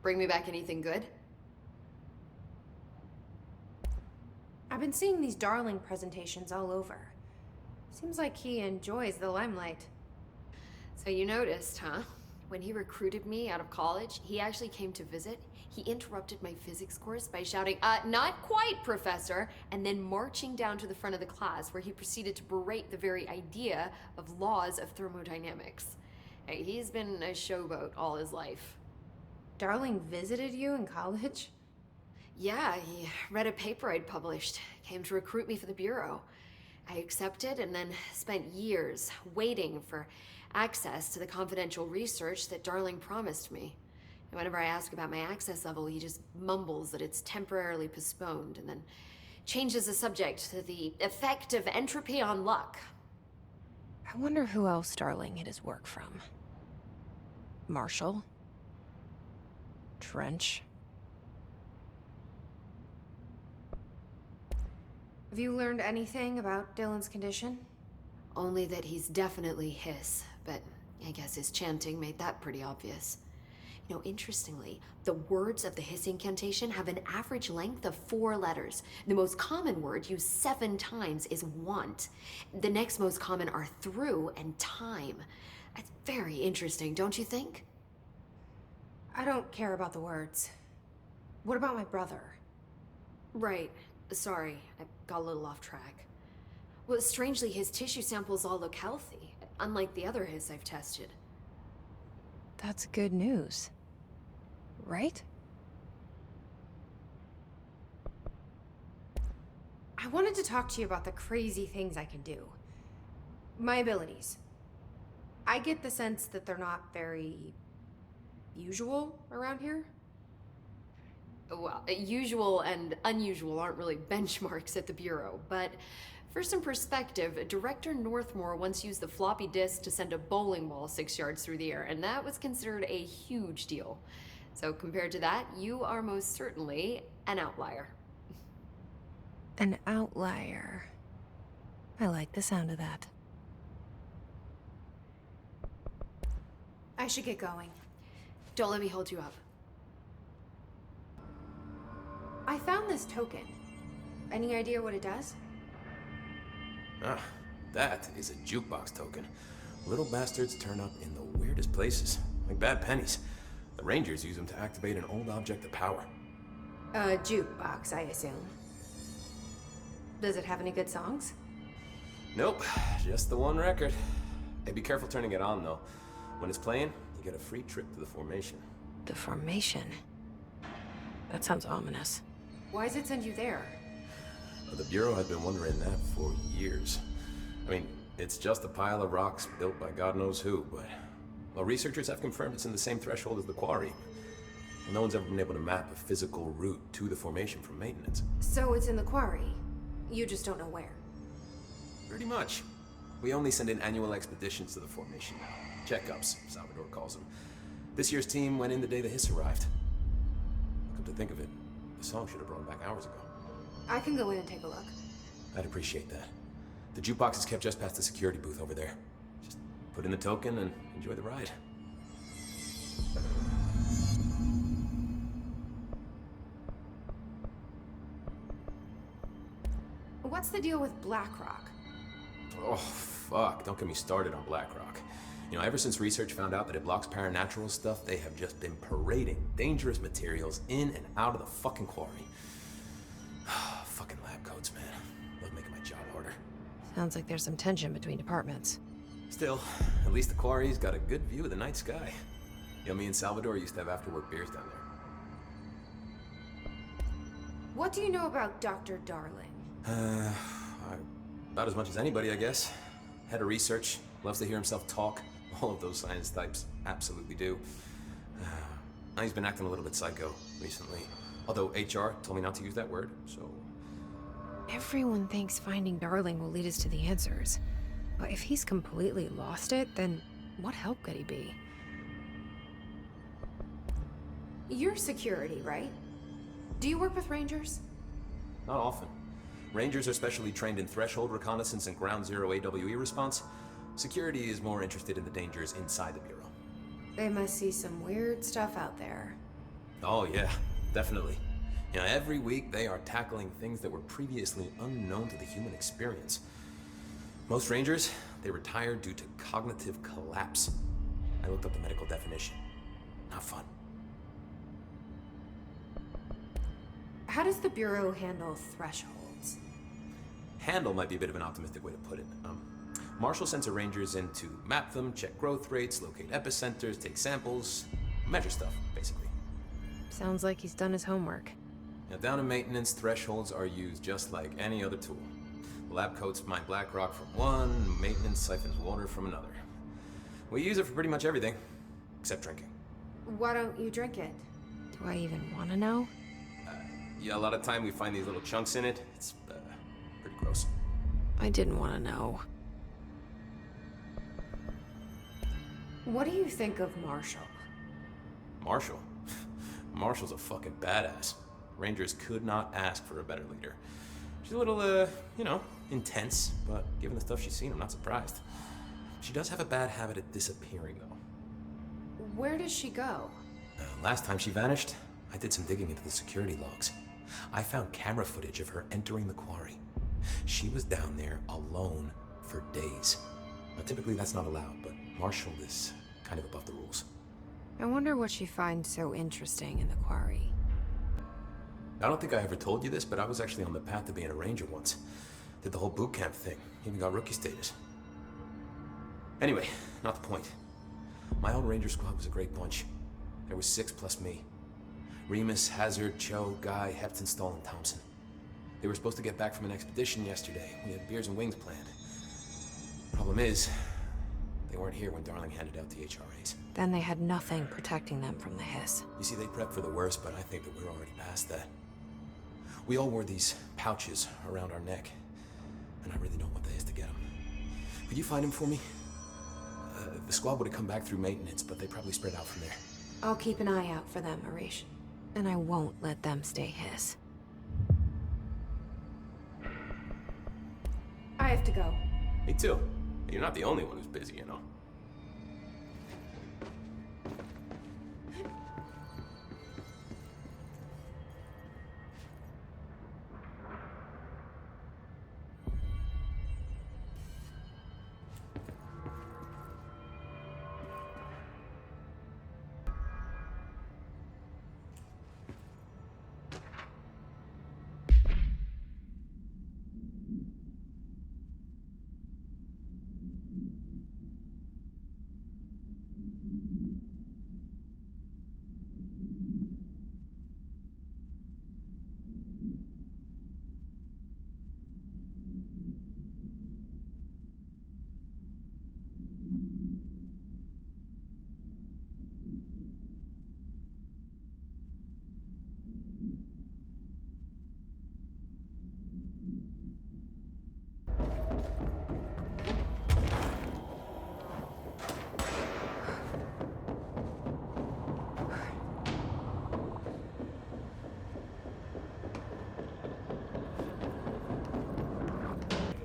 Bring me back anything good? I've been seeing these Darling presentations all over. Seems like he enjoys the limelight. So you noticed, huh? When he recruited me out of college, he actually came to visit. He interrupted my physics course by shouting, not quite, Professor, and then marching down to the front of the class where he proceeded to berate the very idea of laws of thermodynamics. Hey, he's been a showboat all his life. Darling visited you in college? Yeah, he read a paper I'd published, came to recruit me for the Bureau. I accepted and then spent years waiting for access to the confidential research that Darling promised me. And whenever I ask about my access level, he just mumbles that it's temporarily postponed and then changes the subject to the effect of entropy on luck. I wonder who else Darling hid his work from. Marshall? Trench? Have you learned anything about Dylan's condition? Only that he's definitely Hiss, but I guess his chanting made that pretty obvious. You know, interestingly, the words of the Hiss incantation have an average length of 4 letters. The most common word used 7 times is want. The next most common are through and time. That's very interesting, don't you think? I don't care about the words. What about my brother? Right. Sorry, I got a little off track. Well, strangely, his tissue samples all look healthy, unlike the other Hiss I've tested. That's good news. Right? I wanted to talk to you about the crazy things I can do. My abilities. I get the sense that they're not very usual around here. Well, usual and unusual aren't really benchmarks at the Bureau, but for some perspective, Director Northmore once used the floppy disk to send a bowling ball 6 yards through the air, and that was considered a huge deal. So compared to that, you are most certainly an outlier. An outlier. I like the sound of that. I should get going. Don't let me hold you up. I found this token. Any idea what it does? Ah, that is a jukebox token. Little bastards turn up in the weirdest places, like bad pennies. The Rangers use them to activate an old object of power. A jukebox, I assume. Does it have any good songs? Nope, just the one record. Hey, be careful turning it on, though. When it's playing, you get a free trip to the formation. The formation? That sounds ominous. Why does it send you there? The Bureau has been wondering that for years. I mean, it's just a pile of rocks built by God knows who, but... Well, researchers have confirmed it's in the same threshold as the quarry. No one's ever been able to map a physical route to the formation from maintenance. So it's in the quarry. You just don't know where. Pretty much. We only send in annual expeditions to the formation now. Checkups, Salvador calls them. This year's team went in the day the Hiss arrived. Come to think of it, the song should have brought them back hours ago. I can go in and take a look. I'd appreciate that. The jukebox is kept just past the security booth over there. Just put in the token and enjoy the ride. What's the deal with BlackRock? Oh, fuck. Don't get me started on BlackRock. You know, ever since research found out that it blocks paranatural stuff, they have just been parading dangerous materials in and out of the fucking quarry. Fucking lab coats, man. Love making my job harder. Sounds like there's some tension between departments. Still, at least the quarry's got a good view of the night sky. You know, me and Salvador used to have after-work beers down there. What do you know about Dr. Darling? About as much as anybody, I guess. Head of research, loves to hear himself talk. All of those science types absolutely do. He's been acting a little bit psycho recently. Although HR told me not to use that word, so... Everyone thinks finding Darling will lead us to the answers. But if he's completely lost it, then what help could he be? You're security, right? Do you work with Rangers? Not often. Rangers are specially trained in threshold reconnaissance and ground zero AWE response. Security is more interested in the dangers inside the Bureau. They must see some weird stuff out there. Oh yeah, definitely. You know, every week they are tackling things that were previously unknown to the human experience. Most Rangers, they retire due to cognitive collapse. I looked up the medical definition. Not fun. How does the Bureau handle thresholds? Handle might be a bit of an optimistic way to put it. Marshall sends her Rangers in to map them, check growth rates, locate epicenters, take samples, measure stuff, basically. Sounds like he's done his homework. Now, down in maintenance, thresholds are used just like any other tool. The lab coats mine black rock from one, maintenance siphons water from another. We use it for pretty much everything, except drinking. Why don't you drink it? Do I even want to know? Yeah, a lot of time we find these little chunks in it. It's pretty gross. I didn't want to know. What do you think of Marshall? Marshall? Marshall's a fucking badass. Rangers could not ask for a better leader. She's a little, intense, but given the stuff she's seen, I'm not surprised. She does have a bad habit of disappearing, though. Where does she go? Last time she vanished, I did some digging into the security logs. I found camera footage of her entering the quarry. She was down there alone for days. Now, typically that's not allowed, but Marshall is kind of above the rules. I wonder what she finds so interesting in the quarry. I don't think I ever told you this, but I was actually on the path to being a ranger once. Did the whole boot camp thing, even got rookie status. Anyway, not the point. My old ranger squad was a great bunch. There was 6 plus me. Remus, Hazard, Cho, Guy, Hepton, Stahl, and Thompson. They were supposed to get back from an expedition yesterday. We had beers and wings planned. Problem is, they weren't here when Darling handed out the HRAs. Then they had nothing protecting them from the hiss. You see, they prepped for the worst, but I think that we're already past that. We all wore these pouches around our neck, and I really don't want the hiss to get them. Could you find them for me? The squad would have come back through maintenance, but they probably spread out from there. I'll keep an eye out for them, Arish. And I won't let them stay hiss. I have to go. Me too. You're not the only one who's busy, you know.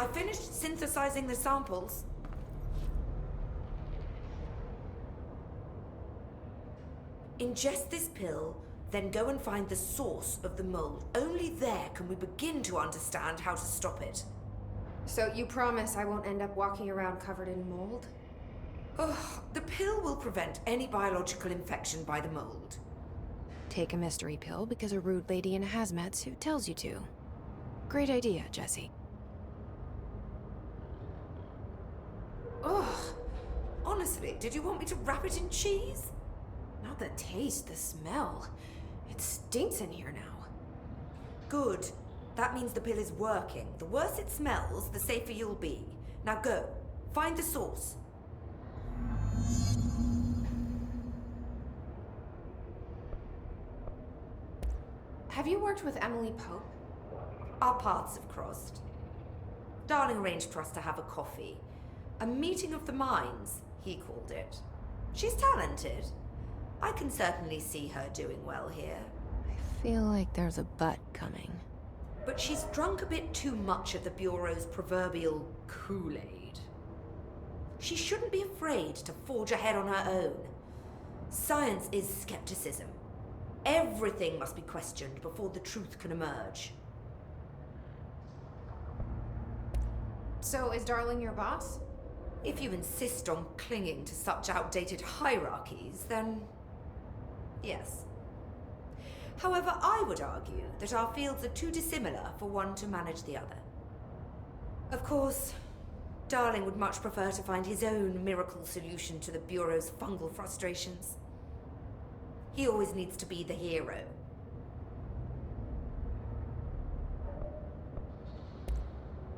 I finished synthesizing the samples. Ingest this pill, then go and find the source of the mold. Only there can we begin to understand how to stop it. So you promise I won't end up walking around covered in mold? Oh, the pill will prevent any biological infection by the mold. Take a mystery pill because a rude lady in a hazmat suit tells you to. Great idea, Jesse. Ugh. Honestly, did you want me to wrap it in cheese? Not the taste, the smell. It stinks in here now. Good. That means the pill is working. The worse it smells, the safer you'll be. Now go. Find the source. Have you worked with Emily Pope? Our paths have crossed. Darling arranged for us to have a coffee. A meeting of the minds, he called it. She's talented. I can certainly see her doing well here. I feel like there's a but coming. But she's drunk a bit too much of the Bureau's proverbial Kool-Aid. She shouldn't be afraid to forge ahead on her own. Science is skepticism. Everything must be questioned before the truth can emerge. So, is Darling your boss? If you insist on clinging to such outdated hierarchies, then yes. However, I would argue that our fields are too dissimilar for one to manage the other. Of course, Darling would much prefer to find his own miracle solution to the Bureau's fungal frustrations. He always needs to be the hero.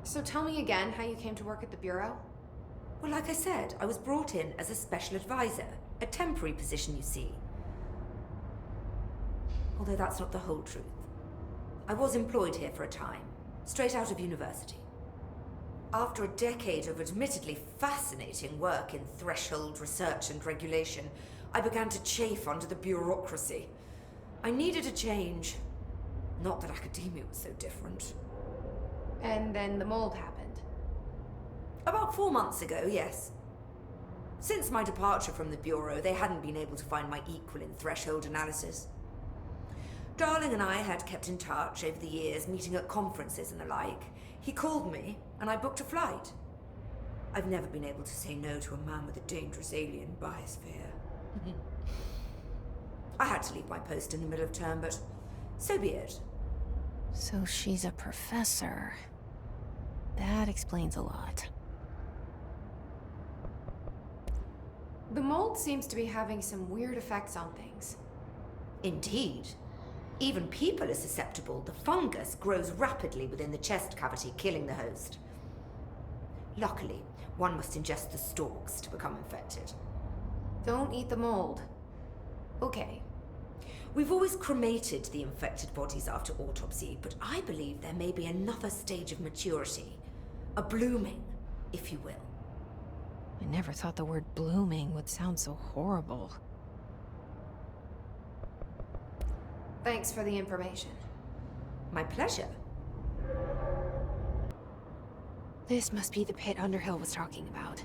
So tell me again how you came to work at the Bureau? Well, like I said, I was brought in as a special advisor. A temporary position, you see. Although that's not the whole truth. I was employed here for a time, straight out of university. After a decade of admittedly fascinating work in threshold research and regulation, I began to chafe under the bureaucracy. I needed a change. Not that academia was so different. And then the mold happened. About 4 months ago, yes. Since my departure from the Bureau, they hadn't been able to find my equal in threshold analysis. Darling and I had kept in touch over the years, meeting at conferences and the like. He called me, and I booked a flight. I've never been able to say no to a man with a dangerous alien biosphere. I had to leave my post in the middle of term, but so be it. So she's a professor. That explains a lot. The mold seems to be having some weird effects on things. Indeed. Even people are susceptible. The fungus grows rapidly within the chest cavity, killing the host. Luckily, one must ingest the stalks to become infected. Don't eat the mold. Okay. We've always cremated the infected bodies after autopsy, but I believe there may be another stage of maturity. A blooming, if you will. I never thought the word blooming would sound so horrible. Thanks for the information. My pleasure. This must be the pit Underhill was talking about.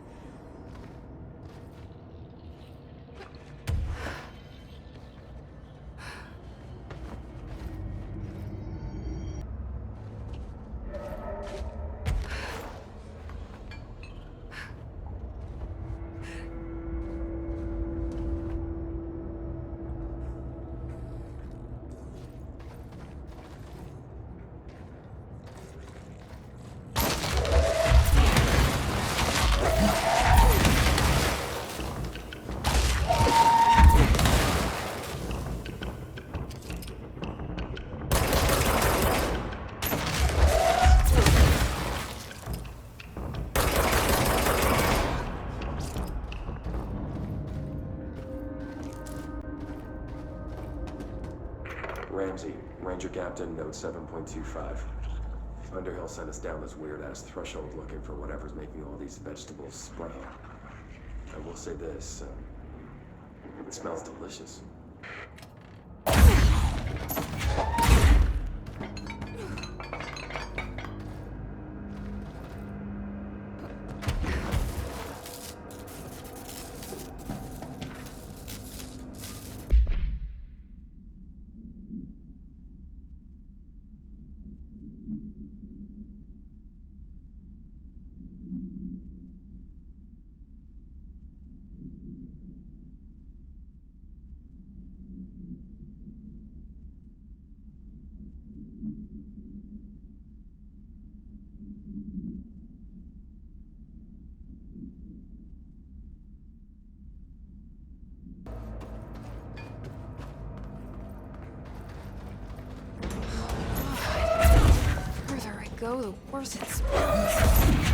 Ramsey, Ranger Captain, note 7.25. Underhill sent us down this weird-ass threshold looking for whatever's making all these vegetables sprout. I will say this, it smells delicious. The further I go, the worse it smells.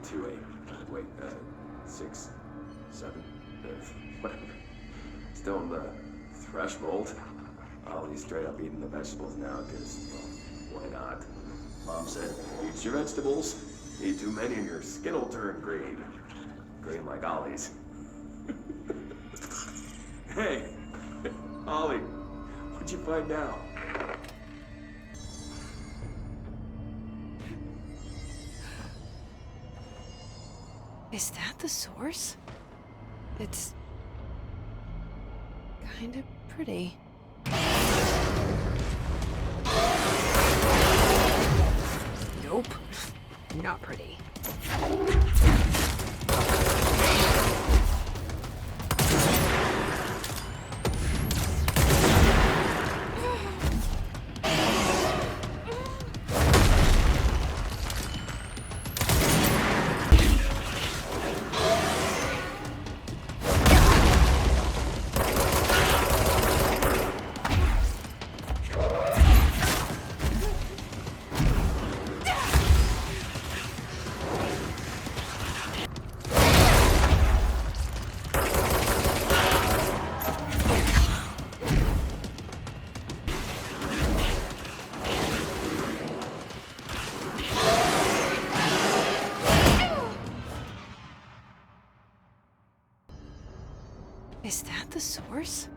7.28. Wait, 6, 7, whatever. Still in the threshold. Ollie's straight up eating the vegetables now, because, well, why not? Mom said, eat your vegetables. Eat too many and your skin will turn green. Green like Ollie's. Hey, Ollie, what'd you find now? Is that the source? It's kind of pretty. Nope. Not pretty. Is that the source?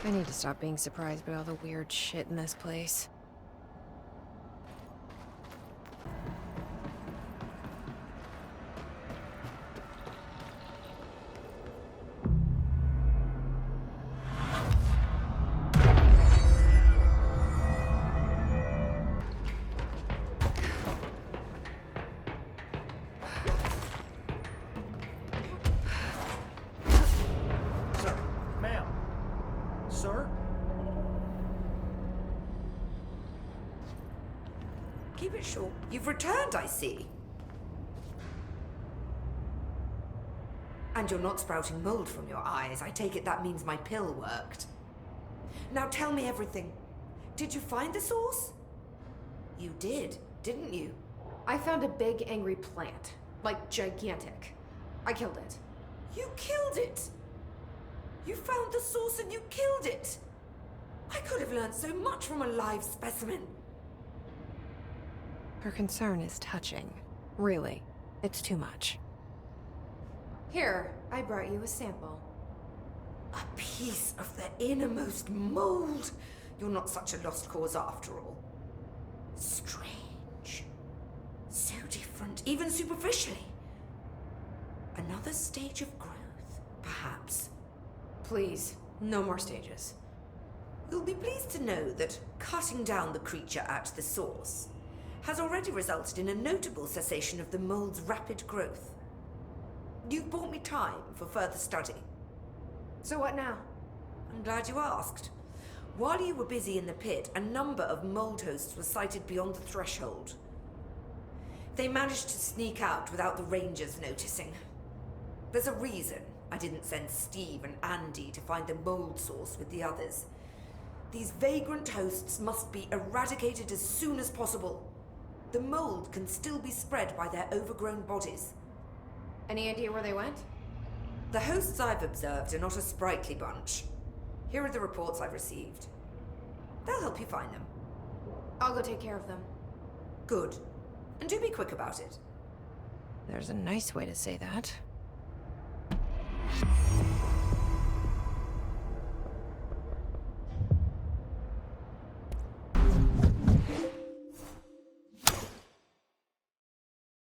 I need to stop being surprised by all the weird shit in this place. Sir, ma'am. Sir? Keep it short. You've returned, I see. And you're not sprouting mold from your eyes. I take it that means my pill worked. Now tell me everything. Did you find the source? You did, didn't you? I found a big angry plant. Like, gigantic. I killed it. You killed it! You found the source and you killed it! I could have learned so much from a live specimen. Her concern is touching. Really, it's too much. Here, I brought you a sample. A piece of the innermost mold. You're not such a lost cause after all. Strange. So different, even superficially. Another stage of growth, perhaps. Please, no more stages. You'll be pleased to know that cutting down the creature at the source has already resulted in a notable cessation of the mold's rapid growth. You've bought me time for further study. So what now? I'm glad you asked. While you were busy in the pit, a number of mold hosts were sighted beyond the threshold. They managed to sneak out without the Rangers noticing. There's a reason I didn't send Steve and Andy to find the mold source with the others. These vagrant hosts must be eradicated as soon as possible. The mold can still be spread by their overgrown bodies. Any idea where they went? The hosts I've observed are not a sprightly bunch. Here are the reports I've received. They'll help you find them. I'll go take care of them. Good. And do be quick about it. There's a nice way to say that.